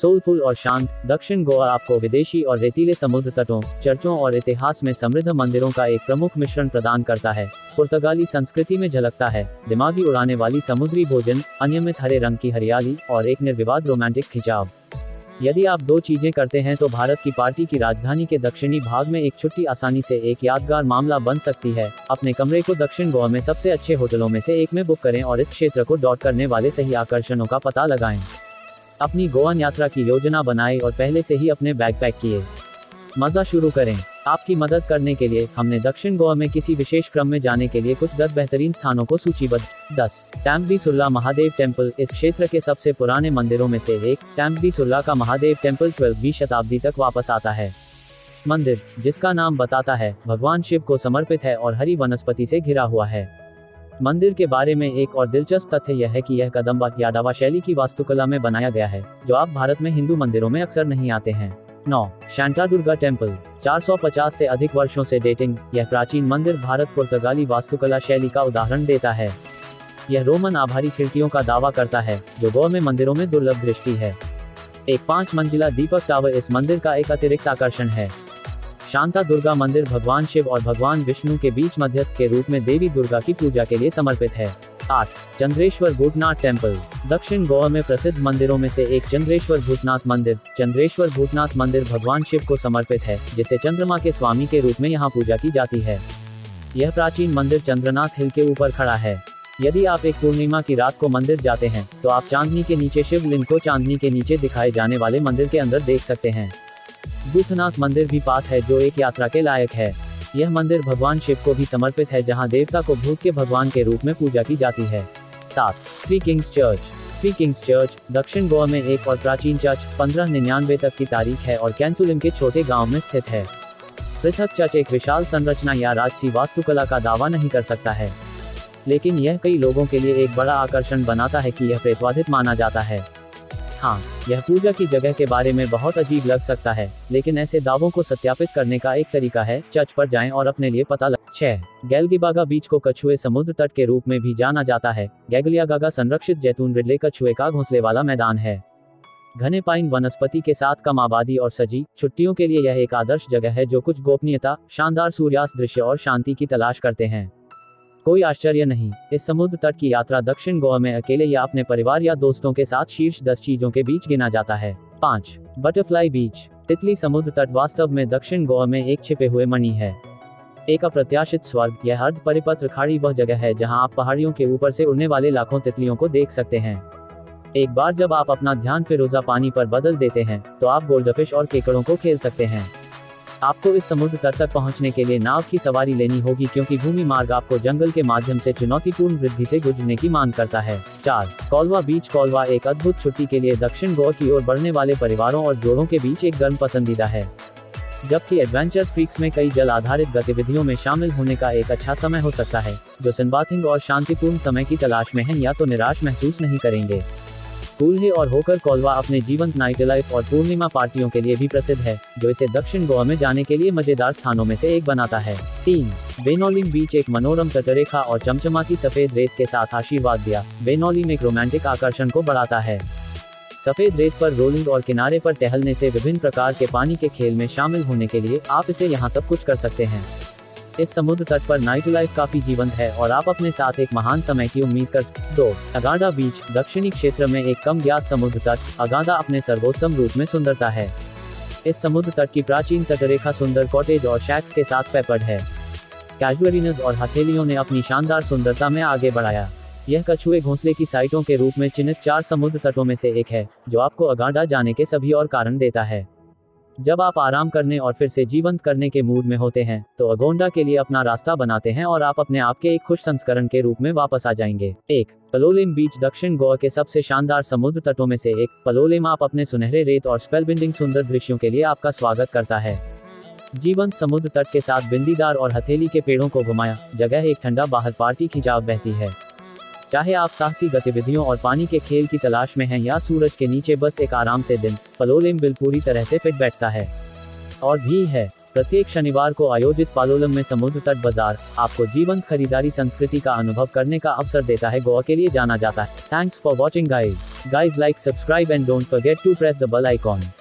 Soulful और शांत, दक्षिण गोवा आपको विदेशी और रेतीले समुद्र तटों, चर्चों और इतिहास में समृद्ध मंदिरों का एक प्रमुख मिश्रण प्रदान करता है। पुर्तगाली संस्कृति में झलकता है दिमागी उड़ाने वाली समुद्री भोजन, अनियमित हरे रंग की हरियाली और एक निर्विवाद रोमांटिक खिंचाव। यदि आप दो चीजें करते हैं तो भारत की पार्टी की राजधानी के दक्षिणी भाग में एक छुट्टी आसानी से एक यादगार मामला बन सकती है। अपने कमरे को दक्षिण गोवा में सबसे अच्छे होटलों में से एक में बुक करें और इस क्षेत्र को डॉट करने वाले सही आकर्षणों का पता लगाएं। अपनी गोवा यात्रा की योजना बनाएं और पहले से ही अपने बैग पैक किए। मजा शुरू करें। आपकी मदद करने के लिए हमने दक्षिण गोवा में किसी विशेष क्रम में जाने के लिए कुछ 10 बेहतरीन स्थानों को सूचीबद्ध। 10 टैम्बी सुर्ला महादेव टेम्पल। इस क्षेत्र के सबसे पुराने मंदिरों में से एक, टैम्बी सुर्ला का महादेव टेम्पल 12वीं शताब्दी तक वापस आता है। मंदिर, जिसका नाम बताता है, भगवान शिव को समर्पित है और हरी वनस्पति से घिरा हुआ है। मंदिर के बारे में एक और दिलचस्प तथ्य यह है कि यह कदम्बा यादवा शैली की वास्तुकला में बनाया गया है, जो आप भारत में हिंदू मंदिरों में अक्सर नहीं आते हैं। 9 शांतादुर्गा टेम्पल। 450 से अधिक वर्षों से डेटिंग, यह प्राचीन मंदिर भारत पुर्तगाली वास्तुकला शैली का उदाहरण देता है। यह रोमन आभारी खिड़कियों का दावा करता है, जो गोवा में मंदिरों में दुर्लभ दृष्टि है। एक 5 मंजिला दीपक टावर इस मंदिर का एक अतिरिक्त आकर्षण है। शांता दुर्गा मंदिर भगवान शिव और भगवान विष्णु के बीच मध्यस्थ के रूप में देवी दुर्गा की पूजा के लिए समर्पित है। 8 चंद्रेश्वर भूतनाथ टेम्पल। दक्षिण गोवा में प्रसिद्ध मंदिरों में से एक चंद्रेश्वर भूतनाथ मंदिर। चंद्रेश्वर भूतनाथ मंदिर भगवान शिव को समर्पित है, जिसे चंद्रमा के स्वामी के रूप में यहाँ पूजा की जाती है। यह प्राचीन मंदिर चंद्रनाथ हिल के ऊपर खड़ा है। यदि आप एक पूर्णिमा की रात को मंदिर जाते हैं, तो आप चांदनी के नीचे शिवलिंग को चांदनी के नीचे दिखाए जाने वाले मंदिर के अंदर देख सकते हैं। भूतनाथ मंदिर भी पास है, जो एक यात्रा के लायक है। यह मंदिर भगवान शिव को भी समर्पित है, जहां देवता को भूत के भगवान के रूप में पूजा की जाती है। 7 three Kings church. Three Kings church दक्षिण गोवा में एक और प्राचीन चर्च 1599 तक की तारीख है और कैंसुलिम के छोटे गांव में स्थित है। पृथक चर्च एक विशाल संरचना या राजसी वास्तुकला का दावा नहीं कर सकता है, लेकिन यह कई लोगों के लिए एक बड़ा आकर्षण बनाता है कि यह प्रेतवाधित माना जाता है। हाँ, यह पूजा की जगह के बारे में बहुत अजीब लग सकता है, लेकिन ऐसे दावों को सत्यापित करने का एक तरीका है, चर्च पर जाएं और अपने लिए पता 6 गैलगिबागा बीच को कछुए समुद्र तट के रूप में भी जाना जाता है। गैगलियागागा संरक्षित जैतून रिडले कछुए का घोंसले वाला मैदान है। घने पाइन वनस्पति के साथ कम आबादी और सजी छुट्टियों के लिए यह एक आदर्श जगह है, जो कुछ गोपनीयता, शानदार सूर्यास्त दृश्य और शांति की तलाश करते हैं। कोई आश्चर्य नहीं, इस समुद्र तट की यात्रा दक्षिण गोवा में अकेले या अपने परिवार या दोस्तों के साथ शीर्ष 10 चीजों के बीच गिना जाता है। 5 बटरफ्लाई बीच। तितली समुद्र तट वास्तव में दक्षिण गोवा में एक छिपे हुए मणि है, एक अप्रत्याशित स्वर्ग। यह अर्ध परिपत्र खाड़ी वह जगह है जहां आप पहाड़ियों के ऊपर से उड़ने वाले लाखों तितलियों को देख सकते हैं। एक बार जब आप अपना ध्यान फिरोजा पानी पर बदल देते हैं, तो आप गोल्डफिश और केकड़ों को खेल सकते हैं। आपको इस समुद्र तट तक पहुंचने के लिए नाव की सवारी लेनी होगी, क्योंकि भूमि मार्ग आपको जंगल के माध्यम से चुनौतीपूर्ण वृद्धि से गुजरने की मांग करता है। 4 कोलवा बीच। कोलवा एक अद्भुत छुट्टी के लिए दक्षिण गोवा की ओर बढ़ने वाले परिवारों और जोड़ों के बीच एक गर्म पसंदीदा है, जबकि एडवेंचर फ्रीक्स में कई जल आधारित गतिविधियों में शामिल होने का एक अच्छा समय हो सकता है। जो सनबाथिंग और शांतिपूर्ण समय की तलाश में हैं, या तो निराश महसूस नहीं करेंगे। कूल्हे और होकर कोलवा अपने जीवंत नाइट लाइफ और पूर्णिमा पार्टियों के लिए भी प्रसिद्ध है, जो इसे दक्षिण गोवा में जाने के लिए मजेदार स्थानों में से एक बनाता है। 3 बेनोलिम बीच। एक मनोरम तटरेखा और चमचमाती सफेद रेत के साथ आशीर्वाद दिया, बेनोलिम एक रोमांटिक आकर्षण को बढ़ाता है। सफेद रेत पर रोलिंग और किनारे पर टहलने से विभिन्न प्रकार के पानी के खेल में शामिल होने के लिए आप इसे यहाँ सब कुछ कर सकते हैं। इस समुद्र तट पर नाइट लाइफ काफी जीवंत है और आप अपने साथ एक महान समय की उम्मीद कर सकते हैं। 2 अगाडा बीच। दक्षिणी क्षेत्र में एक कम ज्ञात समुद्र तट, अगाडा अपने सर्वोत्तम रूप में सुंदरता है। इस समुद्र तट की प्राचीन तटरेखा सुंदर कॉटेज और शैक्स के साथ पेपर्ड है। कैजुअलिनज और हथेलियों ने अपनी शानदार सुंदरता में आगे बढ़ाया। यह कछुए घोंसले की साइटों के रूप में चिन्हित 4 समुद्र तटों में से एक है, जो आपको अगाडा जाने के सभी और कारण देता है। जब आप आराम करने और फिर से जीवंत करने के मूड में होते हैं, तो अगोंडा के लिए अपना रास्ता बनाते हैं और आप अपने आप के एक खुश संस्करण के रूप में वापस आ जाएंगे। 1 पलोलेम बीच। दक्षिण गोवा के सबसे शानदार समुद्र तटों में से एक, पलोलेम आप अपने सुनहरे रेत और स्पेलबिंडिंग सुंदर दृश्यों के लिए आपका स्वागत करता है। जीवंत समुद्र तट के साथ बिंदीदार और हथेली के पेड़ों को घुमाया जगह एक ठंडा बाहर पार्टी खिंचाव बहती है। चाहे आप साहसी गतिविधियों और पानी के खेल की तलाश में हैं या सूरज के नीचे बस एक आराम से दिन, पलोलेम बिल पूरी तरह से फिट बैठता है। और भी है, प्रत्येक शनिवार को आयोजित पालोलम में समुद्र तट बाजार आपको जीवंत खरीदारी संस्कृति का अनुभव करने का अवसर देता है। गोवा के लिए जाना जाता है। Thanks for watching guys. Guys, like, subscribe and don't forget to press the bell icon.